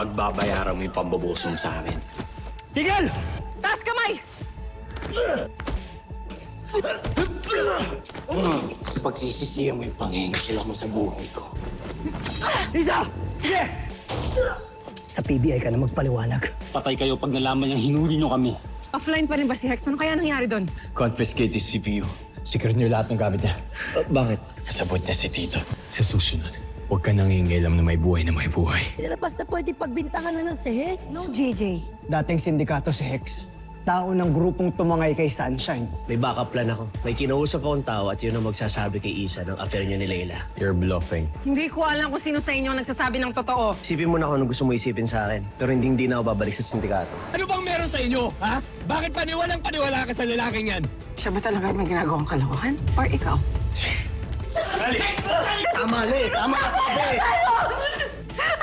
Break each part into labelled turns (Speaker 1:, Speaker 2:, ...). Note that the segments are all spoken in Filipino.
Speaker 1: pagbabayaran mo yung pambaboso mo sa akin.
Speaker 2: Tigil!
Speaker 3: Taas kamay!
Speaker 1: Pagsisisihan mo yung pangingkila mo sa buhay ko.
Speaker 2: Isa! Sige! Sa PBI ka na magpaliwanag.
Speaker 1: Patay kayo pag nalaman niyang hinuli niyo kami.
Speaker 3: Offline pa rin ba si Hex? Ano kaya nangyari doon?
Speaker 1: Confiscate his CPU. Secure niyo lahat ng gamit niya. Bakit? Kasabot niya si Tito. Sa susunod, huwag ka nangingilam na may buhay na may buhay.
Speaker 4: Hindi na basta pwede pagbintangan na lang si Hex. No, JJ.
Speaker 2: Dating sindikato si Hex. Tao ng grupong tumangay kay Sunshine.
Speaker 5: May backup plan ako. May kinausap akong tao at yun ang magsasabi kay Isa ng affair niyo ni Leila.
Speaker 1: You're bluffing.
Speaker 3: Hindi ko alam kung sino sa inyo ang nagsasabi ng totoo.
Speaker 5: Isipin mo na kung ano gusto mo isipin sa akin. Pero hindi na ako babalik sa sindikato.
Speaker 1: Ano bang meron sa inyo, ha? Bakit paniwalang-paniwala ka sa lalaking yan?
Speaker 3: Siya ba talaga may ginagawang kalokohan? Or ikaw?
Speaker 2: Tama, Le! Tama ka sabi!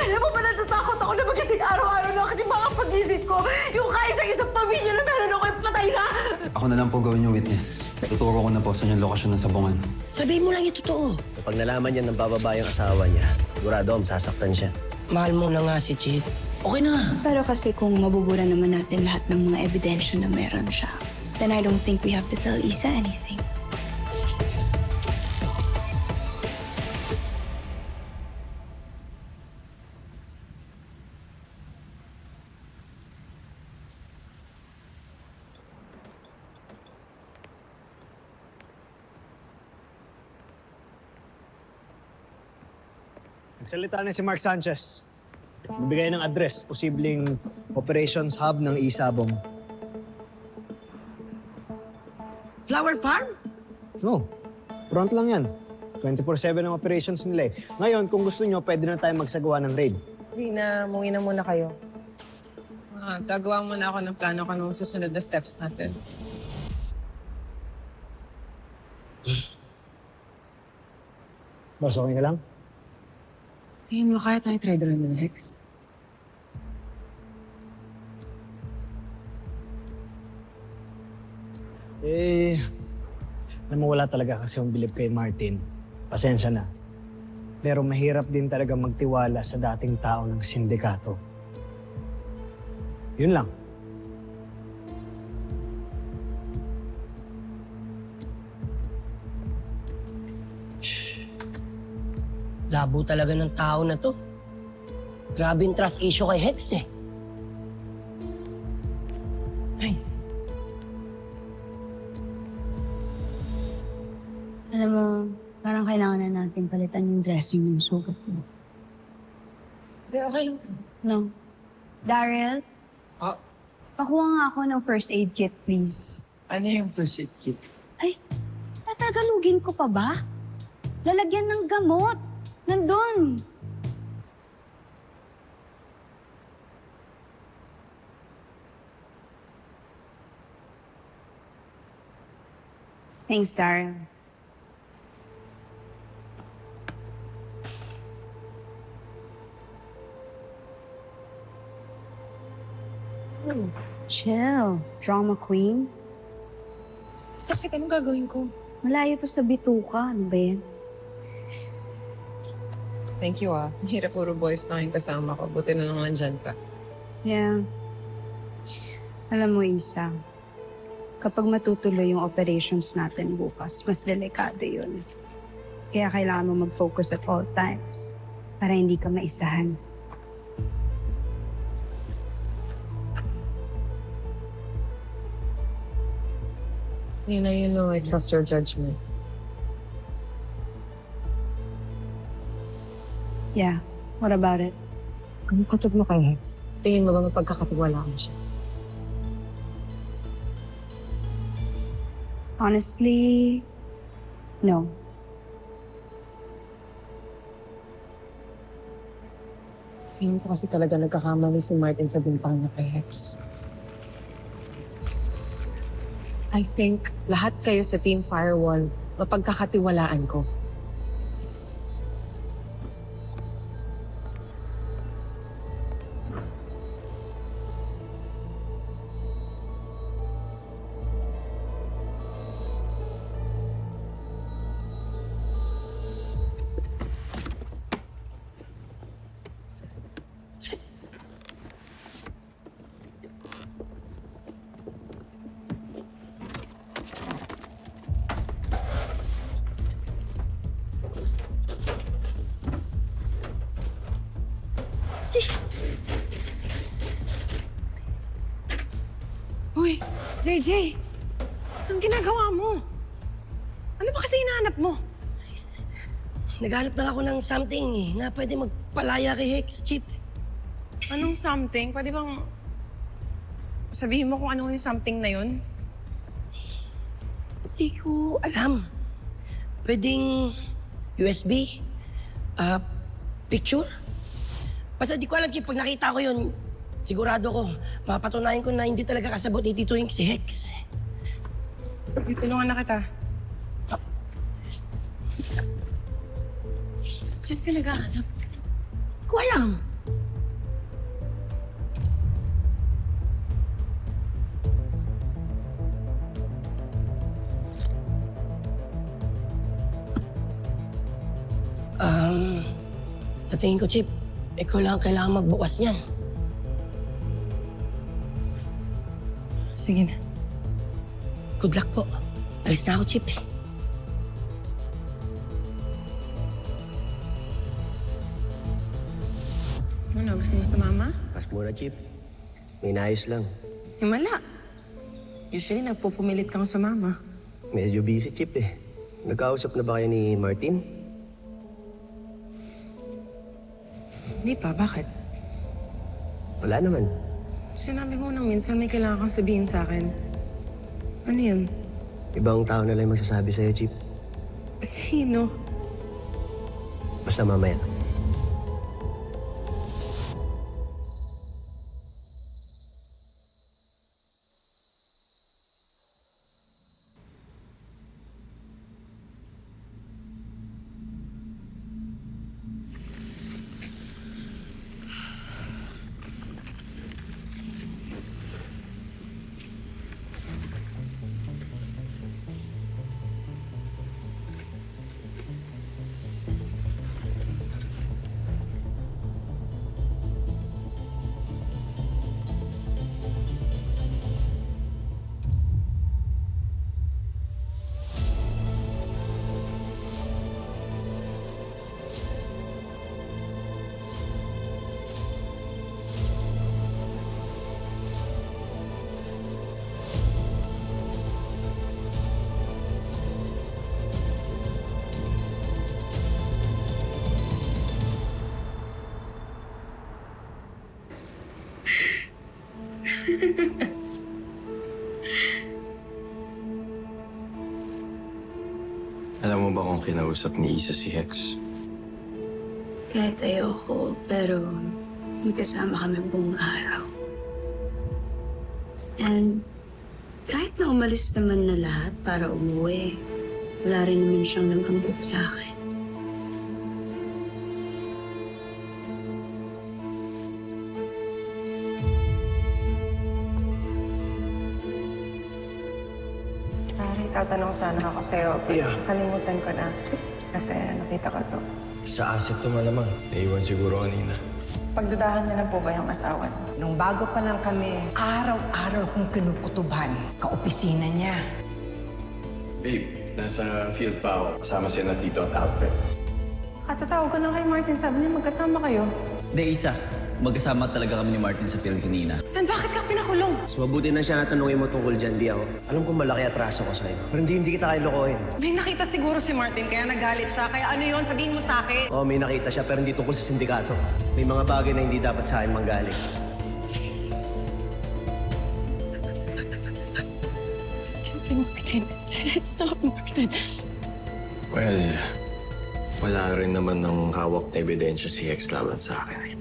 Speaker 4: Alam mo ba, natatakot ako na magising araw-araw na kasi baka pagising ko, yung kaisang-isang pamilya na meron ako patay na!
Speaker 6: Ako na lang po gawin yung witness. Tuturo ko na po sa inyong lokasyon ng sabungan.
Speaker 4: Sabihin mo lang yung totoo.
Speaker 5: Kapag nalaman niya ng bababa yung asawa niya, sigurado ako masasaktan siya.
Speaker 4: Mahal mo na nga si Chief.
Speaker 5: Okay na.
Speaker 7: Pero kasi kung mabubura naman natin lahat ng mga ebidensya na meron siya, then I don't think we have to tell Isa anything.
Speaker 2: Nagsalita na si Mark Sanchez. Bibigay ng address, posibleng operations hub ng Isabong.
Speaker 3: Flower farm?
Speaker 2: No, front lang yan. 24/7 ang operations nila eh. Ngayon, kung gusto nyo, pwede na tayo magsagawa ng raid.
Speaker 3: Hindi na, umuwi na muna kayo. Gagawa muna ako ng plano kung anong susunod na steps natin.
Speaker 2: Boss, okay ka lang?
Speaker 3: Tingin mo kaya tayo trader ng Hex?
Speaker 2: Alam mo, wala talaga kasi yung bilib kay Martin. Pasensya na. Pero mahirap din talaga magtiwala sa dating tao ng sindikato. Yun lang.
Speaker 4: Labo talaga ng tao na to. Grabe yung trust issue kay Hex eh.
Speaker 7: Alam mo, parang kailangan na natin palitan yung dressing ng sugat mo.
Speaker 3: Hindi, okay lang.
Speaker 7: No? Daryl? Pakuha nga ako ng first aid kit, please.
Speaker 1: Ano yung first aid kit?
Speaker 7: Ay, tatagalugin ko pa ba? Lalagyan ng gamot. Nandun. Thanks, Daryl. Chill. Drama queen.
Speaker 3: Sakit, anong gagawin ko?
Speaker 7: Malayo to sa bituka. Ano ba yan?
Speaker 3: Thank you Mahirap puro boys na yung kasama ko. Buti na lang nandyan ka.
Speaker 7: Yeah. Alam mo, Isa, kapag matutuloy yung operations natin bukas, mas delikado yun. Kaya kailangan mo mag-focus at all times para hindi ka maisahan.
Speaker 3: You know, I trust your judgment.
Speaker 7: Yeah. What about it?
Speaker 3: Ang kutub mo kay Hex. Tingin mo ba mapagkakatiwalaan siya?
Speaker 7: Honestly, no.
Speaker 3: Tingin ko kasi talaga nagkakamali si Martin sa bintang niya kay Hex. I think lahat kayo sa Team Firewall mapagkakatiwalaan ko. Uy, JJ! Anong ginagawa mo? Ano ba kasi hinahanap mo?
Speaker 8: Naghanap lang ako ng something na pwede magpalaya kay Hex, Chip.
Speaker 3: Anong something? Pwede bang sabihin mo kung ano yung something na yun?
Speaker 8: Hindi ko alam. Pwedeng USB? Picture? Basta di ko alam, Chip. Pag nakita ko yun, sigurado ko, papatunayan ko na hindi talaga kasabot ni Tito yung si Hex.
Speaker 3: Sige, tulungan na kita.
Speaker 8: Saan ka naghahanap? Hindi ko alam. Sa tingin ko, Chip, ikaw lang ang kailangan magbukas niyan.
Speaker 3: Sige na.
Speaker 8: Good luck po. Alis na ako, Chip.
Speaker 3: Ano, gusto mo sumama?
Speaker 5: Pas muna, Chip. May naayos lang.
Speaker 3: Himala. Usually, nagpupumilit kang sumama.
Speaker 5: Medyo busy, Chip eh. Nagkausap na ba kayo ni Martin?
Speaker 3: Hindi pa, bakit?
Speaker 5: Wala naman.
Speaker 3: Sinabi mo nang minsan may kailangan kang sabihin sa akin. Ano yun?
Speaker 5: Ibang tao na lang magsasabi sa'yo, Chip.
Speaker 3: Sino?
Speaker 5: Basta mamaya.
Speaker 1: Alam mo ba kung kinausap ni Isa si Hex?
Speaker 7: Kahit ayoko, pero magkasama kami buong araw. And kahit na umalis naman na lahat para umuwi, wala rin naman siyang nag-ambot sa akin.
Speaker 3: Pare, tatanong sana ako sa'yo.
Speaker 5: Yeah.
Speaker 3: Kalimutan ko na. Kasi nakita ko to.
Speaker 5: Sa asset to malamang.
Speaker 1: Naiwan siguro kanina.
Speaker 3: Pagdudahan niyo na po ba yung asawa niyo?
Speaker 9: Nung bago pa lang kami, araw-araw kong kinukutuban kaopisina niya.
Speaker 1: Babe, nasa field pa ako. Kasama si Tito at Alfred.
Speaker 3: Katatawag ko na kay Martin. Sabi niya magkasama kayo.
Speaker 10: De Isa, magkasama talaga kami ni Martin sa field kanina.
Speaker 3: Then bakit ka pinakulong?
Speaker 5: Mas mabuti na siya na tanungin mo tungkol dyan, di ako. Alam kong malaki atraso ko sa'yo. Pero hindi kita kayo lokohin.
Speaker 3: May nakita siguro si Martin kaya nagalit siya. Kaya ano yun? Sabihin mo sa akin.
Speaker 5: Oo, may nakita siya pero hindi tungkol sa sindikato. May mga bagay na hindi dapat sa akin manggaling.
Speaker 3: Martin, it's not Martin.
Speaker 1: Well, wala rin naman ng hawak na ebidensya si Hex laban sa akin.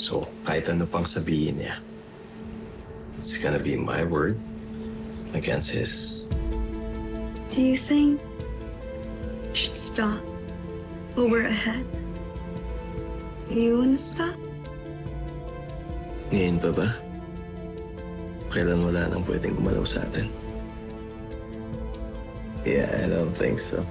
Speaker 1: So, kahit ano pang sabihin niya, it's gonna be my word against his.
Speaker 7: Do you think we should stop while we're ahead? Do you wanna stop?
Speaker 1: Ngayon pa ba? Kailan wala nang pwedeng gumalaw sa atin? Yeah, I don't think so.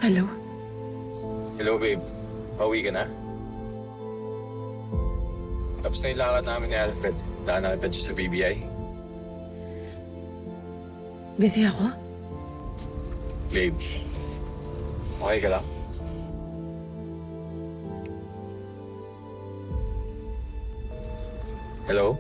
Speaker 3: Hello?
Speaker 1: Hello, babe. Pauwi ka na? Tapos na yung lakad namin ni Alfred. Daan na kita siya sa BBI.
Speaker 3: Busy ako?
Speaker 1: Babe, okay ka lang? Hello?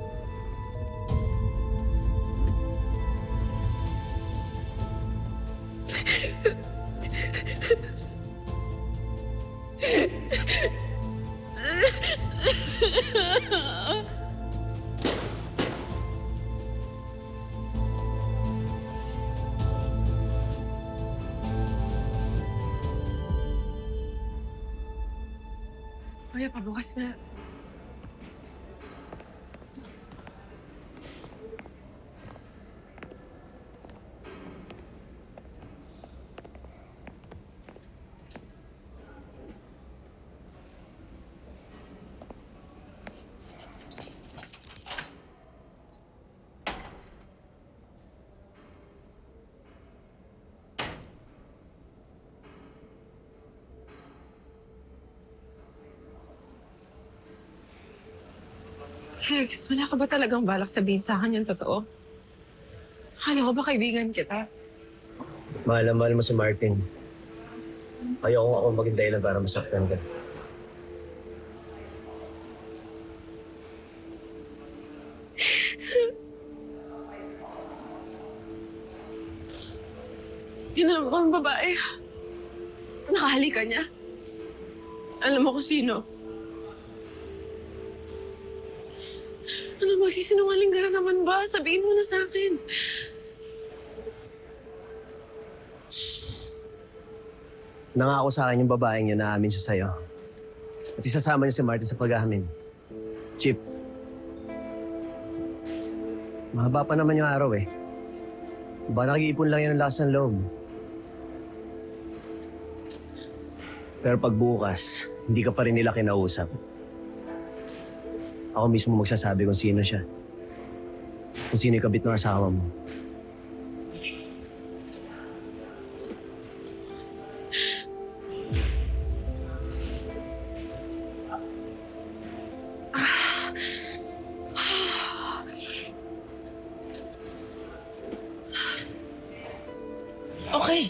Speaker 3: Kuya, pabukas nga. Hex, wala ka ba talagang balak sabihin sa akin yung totoo? Akala ko ba kaibigan kita?
Speaker 5: Mahal na mahal mo si Martin. Ayoko ako maging dahilan para masaktan ka.
Speaker 3: Hinanap ko ang babae. Nakahalik ka niya. Alam mo kung sino. Ano, magsisinungaling ka na naman ba? Sabihin mo na sa akin.
Speaker 5: Nangako sa akin yung babaeng yun na amin siya sa'yo. At isasama niya si Martin sa pag-amin. Chip, mahaba pa naman yung araw eh. Ba nag-iipon lang yan ng lakas ng loob. Pero pag bukas, hindi ka pa rin nila kinausap. Ako mismo magsasabi kung sino siya. Kung sino yung kabit ng asawa mo.
Speaker 8: Okay.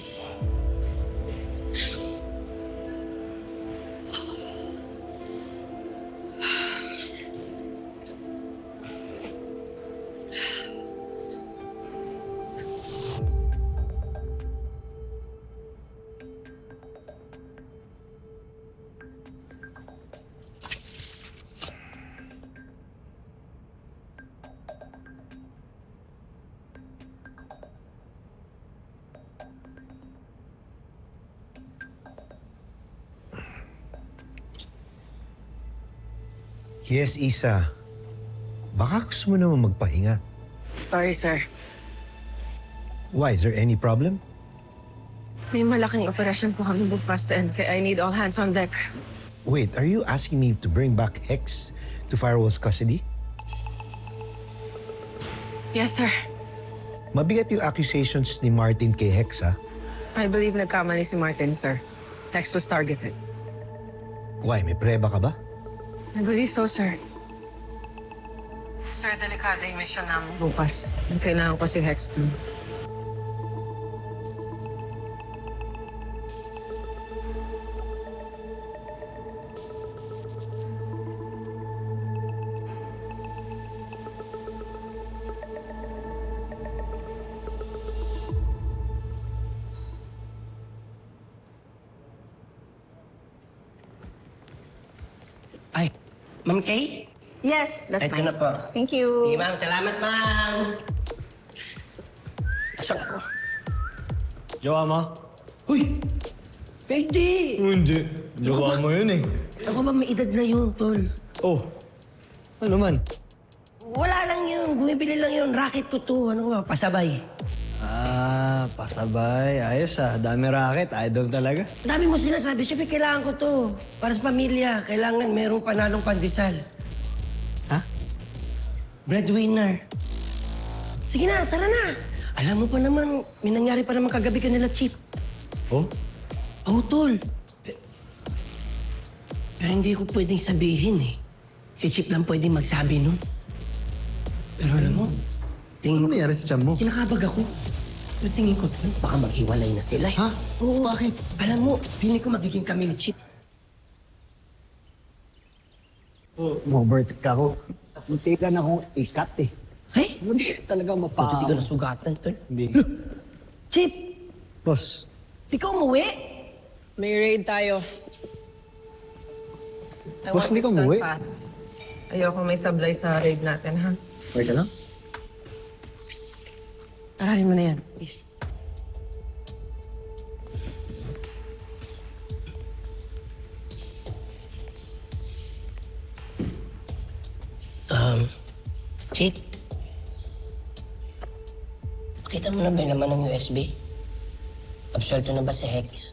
Speaker 11: Yes, Isa. Baka gusto mo naman magpahinga.
Speaker 3: Sorry, sir.
Speaker 11: Why? Is there any problem?
Speaker 3: May malaking operasyon po kami bukas and kaya I need all hands on deck.
Speaker 11: Wait, are you asking me to bring back Hex to Firewall's custody?
Speaker 3: Yes, sir.
Speaker 11: Mabigat yung accusations ni Martin kay Hex, ha?
Speaker 3: I believe nagkamali si Martin, sir. Text was targeted.
Speaker 11: Why? May preba ka ba?
Speaker 3: I believe so, sir. Sir, delikado yung mission namin bukas. Kailangan ko si Hex dun.
Speaker 8: Ay, Ma'am Kay?
Speaker 4: Yes, that's
Speaker 8: Ito
Speaker 4: fine.
Speaker 8: na po.
Speaker 4: Thank you.
Speaker 8: Sige, ma'am. Salamat, ma'am. Saan ako?
Speaker 2: Jowa mo?
Speaker 8: Uy! Pwede!
Speaker 2: Hindi. Jowa mo yun eh.
Speaker 8: Ako ba may edad na yun, tol?
Speaker 2: Oh, ano man?
Speaker 8: Wala lang yun. Bumibili lang yun. Racket ko to. Ano ba? Pasabay.
Speaker 2: Ah, pasabay. Ayos ah. Dami racket. Idol talaga.
Speaker 8: Dami mo sinasabi. Siyempre, kailangan ko to. Para sa pamilya. Kailangan merong panalong pandesal.
Speaker 2: Ha?
Speaker 8: Breadwinner. Sige na, tara na. Alam mo pa naman, may nangyari pa naman kagabi kanila, Chip.
Speaker 2: Oh?
Speaker 8: Oh, tol. Pero hindi ko pwedeng sabihin eh. Si Chip lang pwedeng magsabi nun. Pero alam mo, tingin
Speaker 2: Ano nangyari sa tiyan mo?
Speaker 8: kinakabag ako. Pero tingin ko, tol, baka maghiwalay na sila eh.
Speaker 2: Ha?
Speaker 8: Oo. Bakit? Alam mo, feeling ko magiging kami ni Chip.
Speaker 2: Robert ka ako. Munti ka na akong ikat eh.
Speaker 8: Hey?
Speaker 2: Hindi ka talaga
Speaker 8: Buti
Speaker 2: mapa...
Speaker 8: di ka nasugatan, tol.
Speaker 2: Hindi.
Speaker 8: Chip,
Speaker 2: Boss,
Speaker 8: ikaw umuwi?
Speaker 3: May raid tayo. I
Speaker 2: Boss,
Speaker 3: want
Speaker 2: hindi
Speaker 3: this
Speaker 2: ka
Speaker 3: done
Speaker 2: umuwi?
Speaker 3: fast. Ayoko may sablay sa raid natin, ha?
Speaker 2: okay ka lang?
Speaker 3: Aralin mo na yan, please.
Speaker 8: Chip. Nakita mo na ba yung laman ng USB? Absuelto na ba si Hex?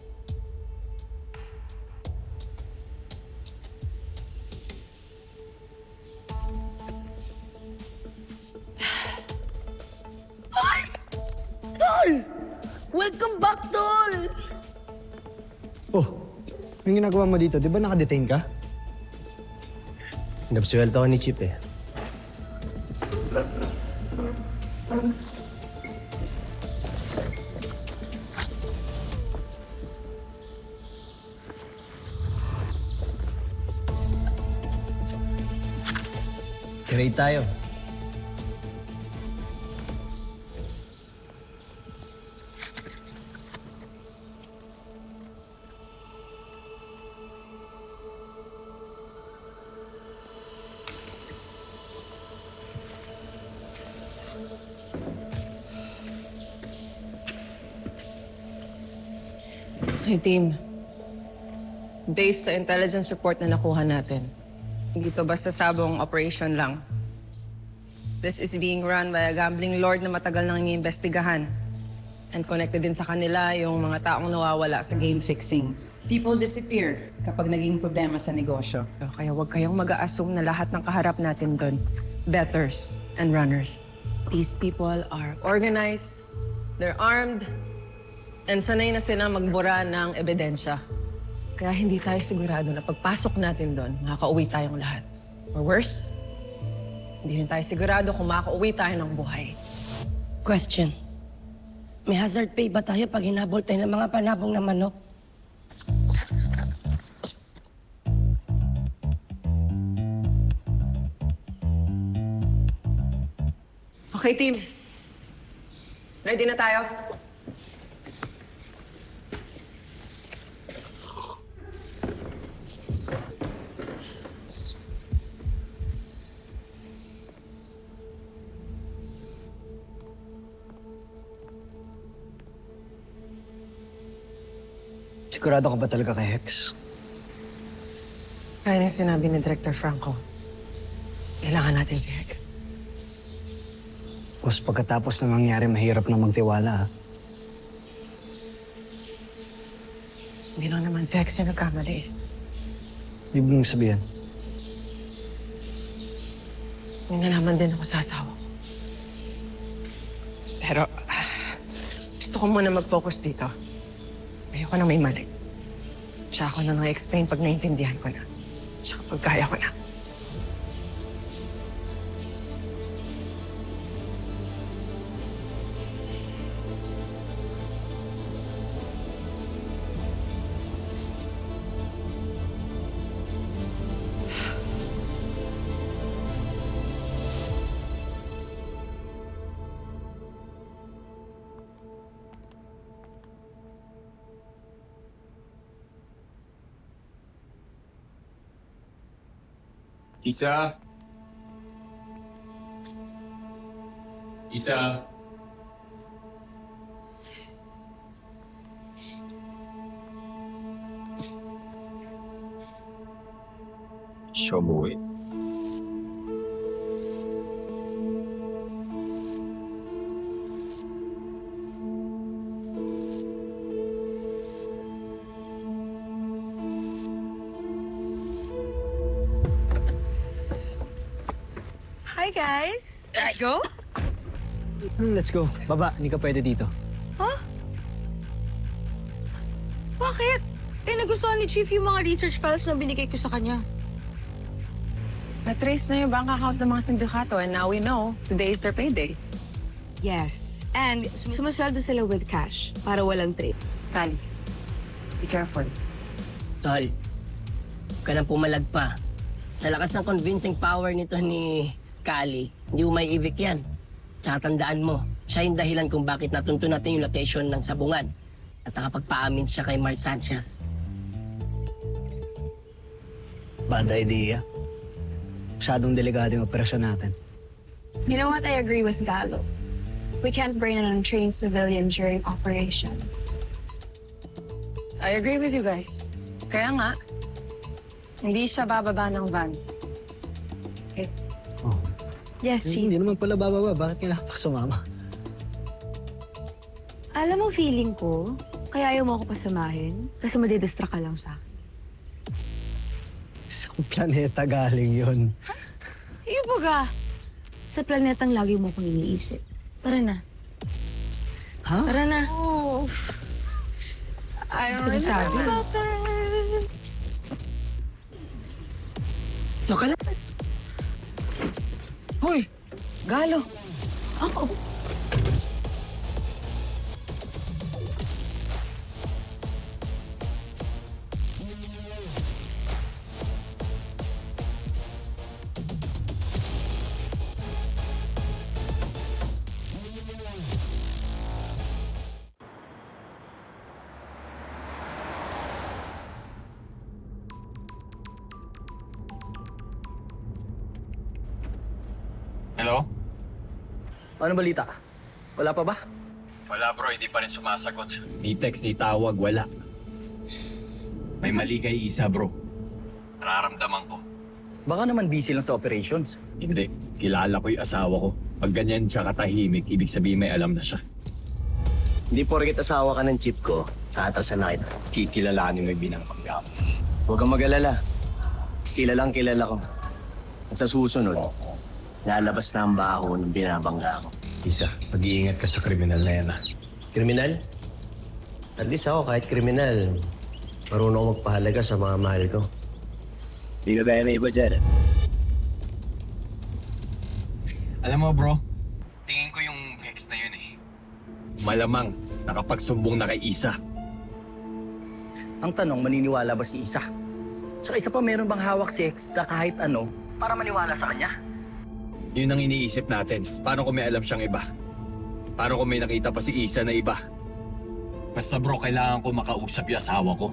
Speaker 8: Ay! Tol! Welcome back, Tol!
Speaker 2: Oh, yung ginagawa mo dito, di ba nakadetain ka?
Speaker 5: Nabsuelto ako ni Chip eh.
Speaker 2: Trade tayo.
Speaker 3: Hey, team. Based sa intelligence report na nakuha natin, hindi to basta sabong operation lang. This is being run by a gambling lord na matagal nang iniimbestigahan. And connected din sa kanila yung mga taong nawawala sa game fixing.
Speaker 9: People disappear kapag naging problema sa negosyo.
Speaker 3: Kaya huwag kayong mag-a-assume na lahat ng kaharap natin doon, betters and runners. These people are organized, they're armed, and sanay na sila magbura ng ebidensya. Kaya hindi tayo sigurado na pagpasok natin doon, makakauwi tayong lahat. Or worse, hindi rin tayo sigurado kung makakauwi tayo ng buhay.
Speaker 8: Question. May hazard pay ba tayo pag hinabol tayo ng mga panabong na manok?
Speaker 3: Okay, team. Ready na tayo?
Speaker 2: Sigurado ka ba talaga kay Hex?
Speaker 3: Kaya na sinabi ni Director Franco, kailangan natin si Hex.
Speaker 2: Boss, pagkatapos na nangyari, mahirap na magtiwala.
Speaker 3: Hindi lang naman si Hex yung nagkamali.
Speaker 2: Ibig mong sabihin.
Speaker 3: May nalaman din ako sa asawa ko. Pero, gusto ko muna mag-focus dito. Ayoko na may mali. Siya ako na nang-explain pag naintindihan ko na. Tsaka pag kaya ko na.
Speaker 1: Isa. Isa. Siya umuwi.
Speaker 4: Hi, guys. Let's go.
Speaker 2: Let's go. Baba, hindi ka pwede dito.
Speaker 4: Bakit? Eh, nagustuhan ni Chief yung mga research files na binigay ko sa kanya.
Speaker 3: Na-trace na yung bank account ng mga sindikato and now we know today is their payday.
Speaker 4: Yes. And sumasweldo sila with cash para walang trade.
Speaker 3: Tali, be careful.
Speaker 8: Tol, huwag ka nang pumalag pa. Sa lakas ng convincing power nito ni Kali, hindi mo may evict yan. Tsaka tandaan mo, siya yung dahilan kung bakit natunto natin yung location ng sabungan at nakapagpaamin siya kay Mark Sanchez.
Speaker 2: Bad idea. Masyadong delikado yung operasyon natin.
Speaker 7: You know what? I agree with Galo. We can't bring in an untrained civilian during operation.
Speaker 3: I agree with you guys. Kaya nga, hindi siya bababa ng van. Okay?
Speaker 2: Oh.
Speaker 4: Yes, Chief.
Speaker 2: Hindi naman pala bababa. Bakit kailangan pa sumama?
Speaker 4: Alam mo, feeling ko, kaya ayaw mo ako pasamahin kasi madidistract ka lang sa akin.
Speaker 2: Sa planeta galing yun.
Speaker 4: Yung baga, sa planetang lagi mo akong iniisip. Tara na.
Speaker 2: Ha?
Speaker 4: Tara na.
Speaker 3: I
Speaker 4: Gusto ko sabi.
Speaker 8: So ka na.
Speaker 3: Hoy! Galo!
Speaker 4: Ako.
Speaker 1: Hello?
Speaker 10: Ano balita? Wala pa ba?
Speaker 1: Wala bro, hindi pa rin sumasagot. Ni text, ni tawag, wala. May mali kay Isa bro. Nararamdaman ko.
Speaker 10: Baka naman busy lang sa operations.
Speaker 1: Hindi, kilala ko yung asawa ko. Pag ganyan siya katahimik, ibig sabihin may alam na siya.
Speaker 5: Hindi porket asawa ka ng chip ko, tatasan na kita.
Speaker 1: Kikilalanin mo yung binangkangga mo.
Speaker 5: Huwag kang mag-alala. Kilalang kilala ko. At sa susunod, lalabas na ang baho ng binabangga ko.
Speaker 1: Isa, mag-iingat ka sa kriminal na yan ah.
Speaker 5: Kriminal? At least ako kahit kriminal, marunong ako magpahalaga sa mga mahal ko. Hindi ka gaya ng iba dyan.
Speaker 1: Alam mo bro, tingin ko yung hex na yun eh. Malamang nakapagsumbong na kay Isa.
Speaker 10: Ang tanong, maniniwala ba si Isa? So isa pa, meron bang hawak si Hex na kahit ano para maniwala sa kanya?
Speaker 1: Yun ang iniisip natin. Paano kung may alam siyang iba? Paano kung may nakita pa si Isa na iba? Basta bro, kailangan ko makausap yung asawa ko.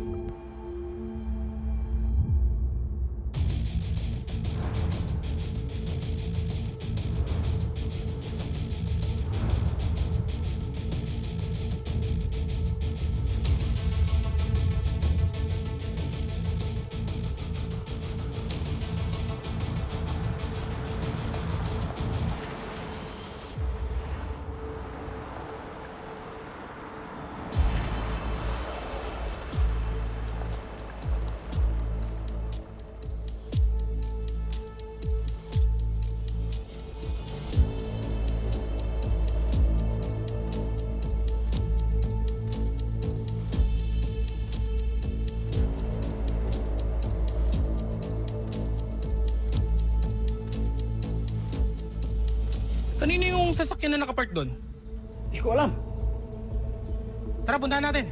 Speaker 12: Kanino yung sasakyan na nakapark doon?
Speaker 10: Hindi ko alam.
Speaker 12: Tara, puntahan natin.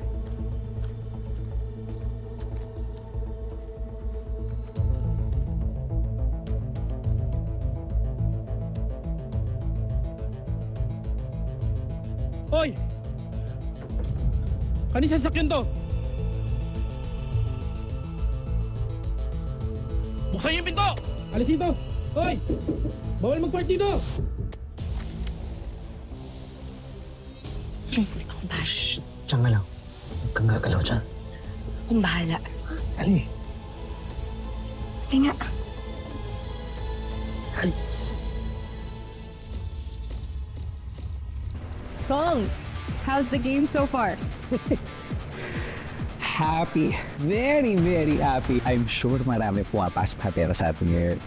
Speaker 12: Hoy! Kanino sasakyan to? Buksan niyo yung pinto! Alis dito! Hoy! Bawal mag-park dito!
Speaker 2: Shh! Diyan ka lang. Huwag kang gagalaw dyan.
Speaker 4: Kung bahala.
Speaker 2: Ali.
Speaker 4: Kaya nga.
Speaker 7: Kong, how's the game so far?
Speaker 13: Happy. Very, very happy. I'm sure marami pumapasok na pera sa atin ngayon.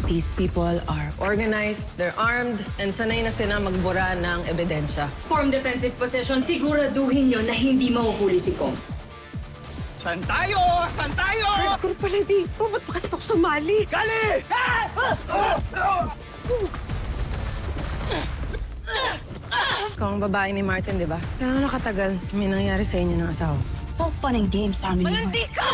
Speaker 3: These people are organized, they're armed, and sanay na sila magbura ng ebidensya.
Speaker 4: Form defensive position, siguraduhin nyo na hindi mahuhuli si Kong.
Speaker 10: Saan tayo? Saan tayo?
Speaker 4: Hardcore pala dito. Ba't pa kasi ako sumali?
Speaker 10: Gali!
Speaker 3: Ikaw ang babae ni Martin, di ba? Kaya nakatagal may nangyari sa inyo ng asawa.
Speaker 7: So fun and games namin.
Speaker 4: Malandi ka!